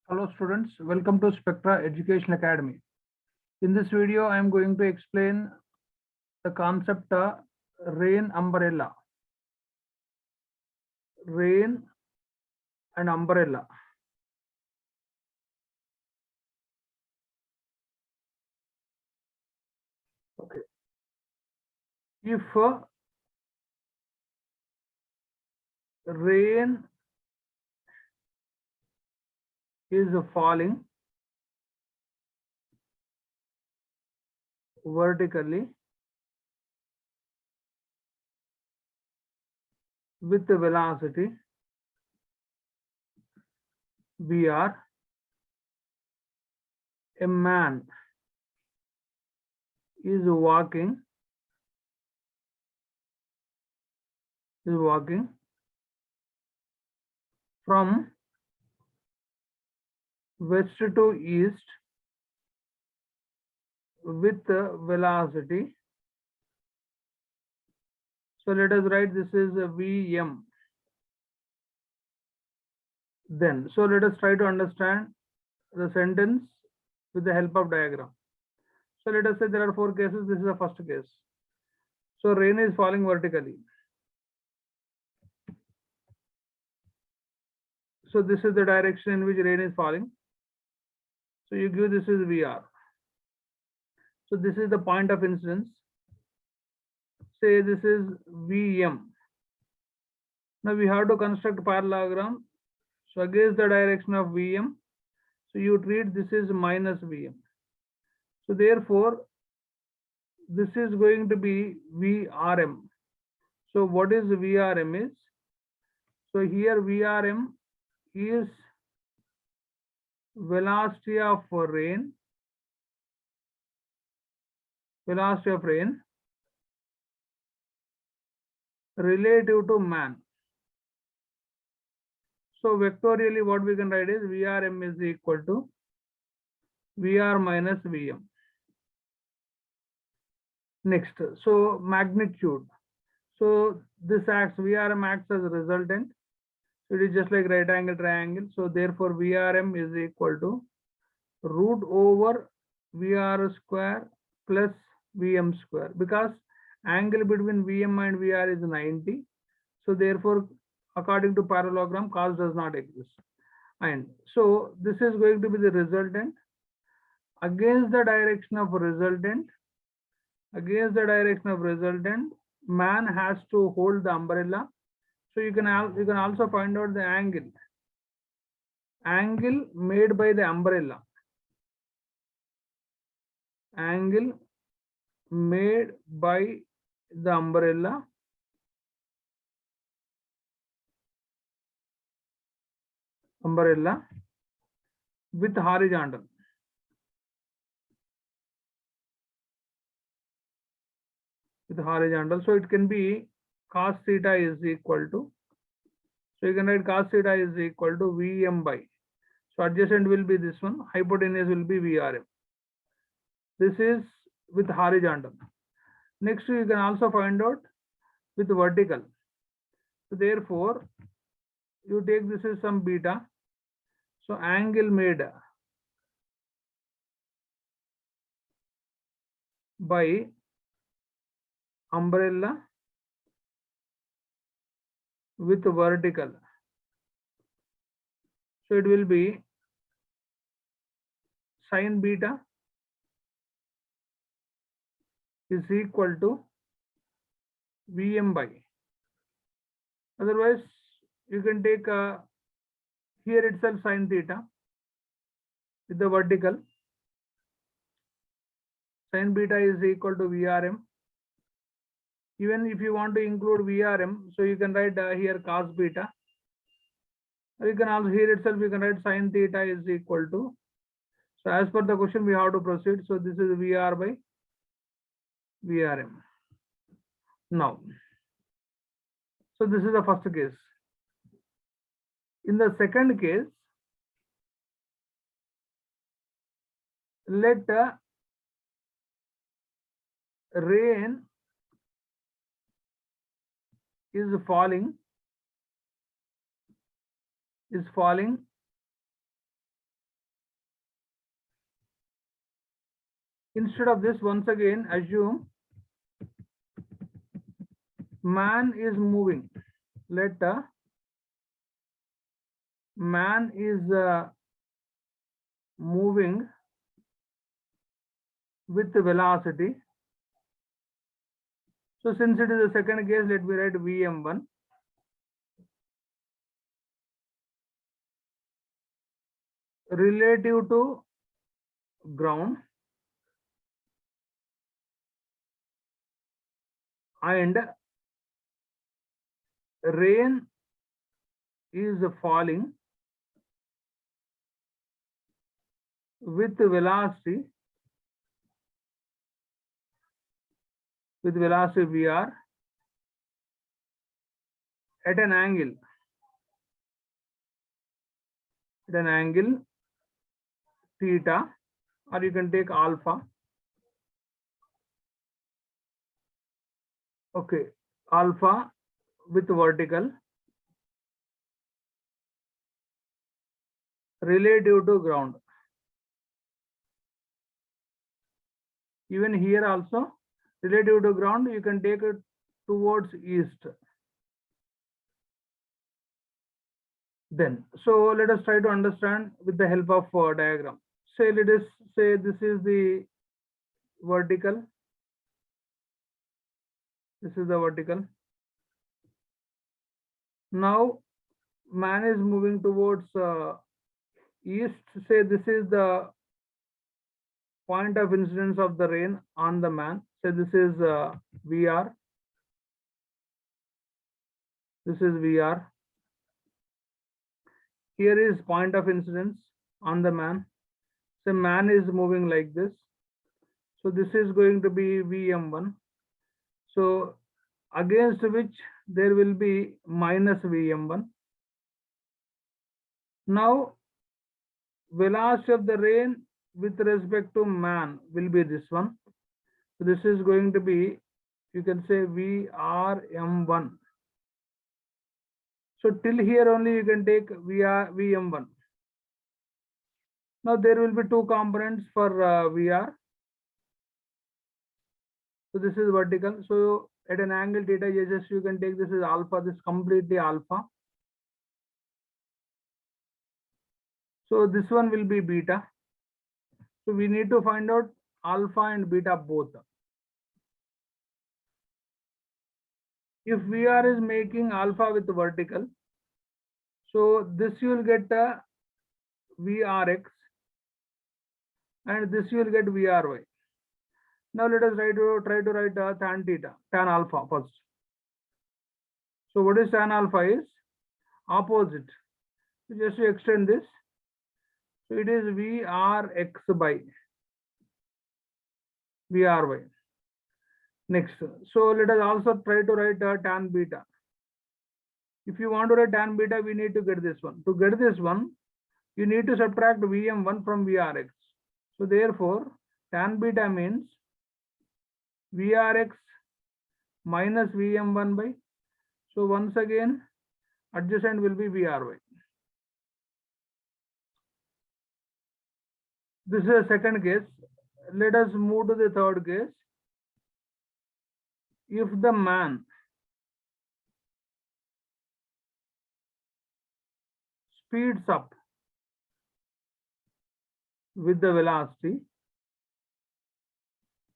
Hello students, welcome to Spectra Education Academy. In this video, I am going to explain the concept rain umbrella. Rain and umbrella. Okay. If rain is falling vertically with the velocity Vr, a man is walking from west to east with the velocity. So let us write this is Vm. Then, so let us try to understand the sentence with the help of diagram. So let us say there are four cases. This is the first case. So rain is falling vertically. So this is the direction in which rain is falling. So you give this is Vr. So this is the point of incidence. Say this is Vm. Now we have to construct parallelogram. So against the direction of Vm, so you treat this is minus Vm. So therefore, this is going to be Vrm. So what is Vrm is? So here Vrm is velocity of rain relative to man. So vectorially what we can write is Vrm is equal to Vr minus Vm. Next, so magnitude. So this acts, Vrm acts as a resultant. So it is just like right angle triangle. So therefore Vrm is equal to root over Vr square plus Vm square, because angle between Vm and Vr is 90. So therefore, according to parallelogram, cos does not exist. And so this is going to be the resultant. Against the direction of resultant, man has to hold the umbrella. So you can also find out the angle made by the umbrella. Angle made by the umbrella with horizontal. So it can be cos theta is equal to, so you can write cos theta is equal to Vm by, so adjacent will be this one, hypotenuse will be Vrm. This is with horizontal. Next, you can also find out with vertical. So therefore, you take this is some beta. So angle made by umbrella with vertical. So it will be sin beta is equal to Vm by. Otherwise, you can take here itself sin theta with the vertical. Sin beta is equal to Vrm. Even if you want to include Vrm, so you can write here cos beta. Or you can also here itself you can write sin theta is equal to. So as per the question, we have to proceed. So this is Vr by Vrm. Now, so this is the first case. In the second case, let rain is falling instead of this, once again assume man is moving. Let man is moving with velocity. So since it is the second case, let me write Vm1. Relative to ground and rain is falling with velocity Vr at an angle theta, or you can take alpha. Okay, alpha with vertical relative to ground. Even here also relative to ground, you can take it towards east. Then, so let us try to understand with the help of diagram. Say, let us say this is the vertical. This is the vertical. Now, man is moving towards east. Say this is the point of incidence of the rain on the man. Say this is VR. This is VR. Here is point of incidence on the man. Say man is moving like this. So this is going to be Vm1. So against which there will be minus Vm1. Now velocity of the rain with respect to man will be this one. So this is going to be, you can say Vrm1. So till here only you can take Vm1. Now there will be two components for Vr. So this is vertical. So at an angle theta, just you can take this is alpha, this completely alpha. So this one will be beta. So we need to find out alpha and beta both. If Vr is making alpha with vertical, so this you will get Vrx and this you will get Vry. Now let us try to write tan theta, tan alpha first. So what is tan alpha is opposite. So just to extend this, so it is Vrx by Vry. Next, so let us also try to write tan beta. If you want to write tan beta, we need to get this one. To get this one, you need to subtract Vm1 from Vrx. So therefore, tan beta means Vrx minus Vm1 by, so once again, adjacent will be Vry. This is a second case. Let us move to the third case. If the man speeds up with the velocity,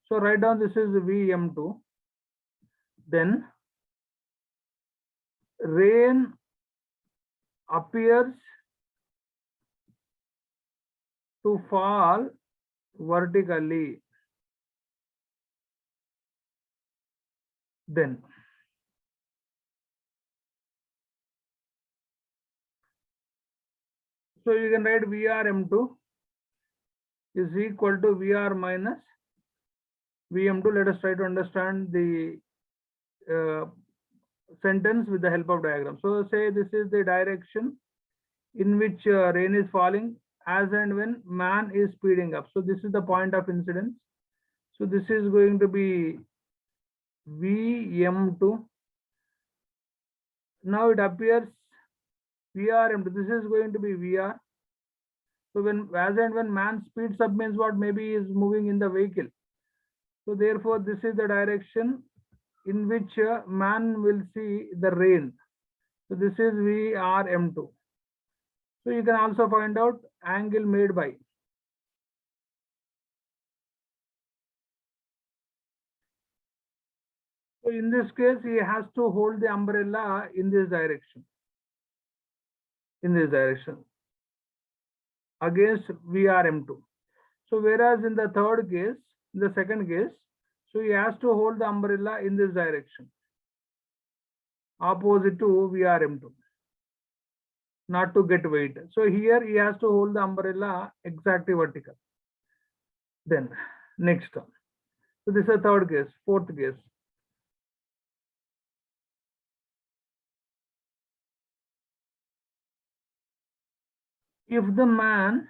so write down this is Vm2, then rain appears to fall vertically. Then so you can write Vrm2 is equal to Vr minus Vm2. Let us try to understand the sentence with the help of diagram. So say this is the direction in which rain is falling as and when man is speeding up. So this is the point of incidence. So this is going to be Vm2. Now it appears Vrm2. This is going to be Vr. So as and when man speeds up means what? Maybe he is moving in the vehicle. So therefore, this is the direction in which man will see the rain. So this is VRM2. So you can also find out angle made by. So in this case, he has to hold the umbrella in this direction. In this direction. Against VRM2. So whereas in the third case, in the second case, so he has to hold the umbrella in this direction. Opposite to VRM2. Not to get weight. So here he has to hold the umbrella exactly vertical. Then next. So this is the third case, fourth case. If the man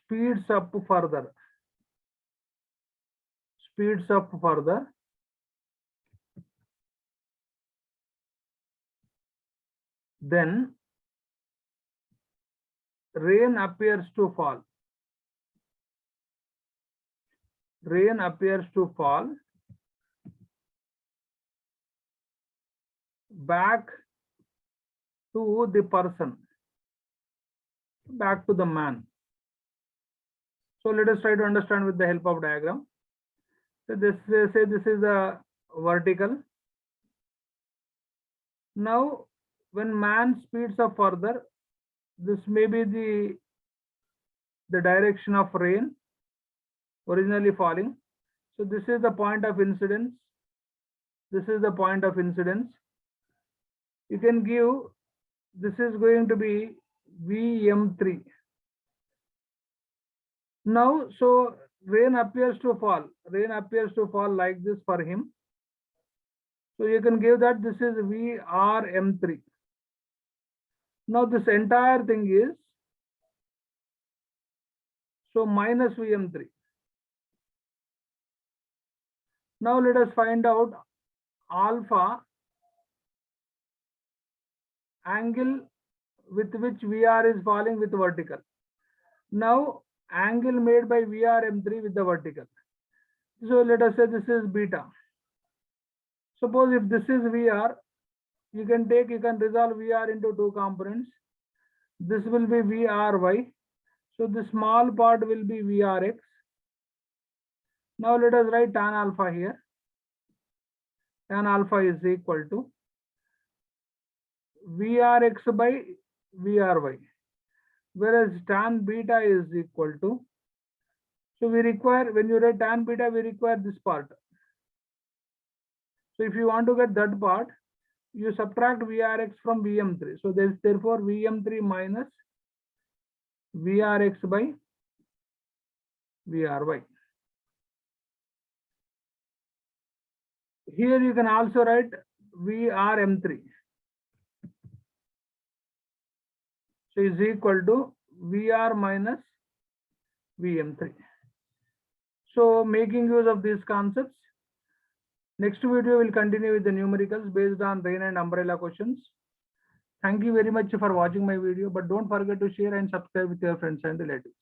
speeds up further, then rain appears to fall. Rain appears to fall back to the person, back to the man. So let us try to understand with the help of diagram. So this is a vertical. Now when man speeds up further, this may be the direction of rain originally falling. So this is the point of incidence. This is the point of incidence. You can give, this is going to be VM3. Now, so rain appears to fall. Rain appears to fall like this for him. So you can give that this is VRM3. Now this entire thing is, so minus VM3. Now let us find out alpha, angle with which VR is falling with vertical. Now angle made by VRM3 with the vertical. So let us say this is beta. Suppose if this is VR, you can resolve VR into two components. This will be VRY. So the small part will be VRX. Now let us write tan alpha here. Tan alpha is equal to VRX by VRY. Whereas tan beta is equal to, so we require, when you write tan beta, we require this part. So if you want to get that part, you subtract VRX from VM3. So therefore VM3 minus VRX by VRY. Here you can also write VRM3. So is equal to VR minus VM3. So making use of these concepts, next video will continue with the numericals based on rain and umbrella questions. Thank you very much for watching my video, but don't forget to share and subscribe with your friends and relatives.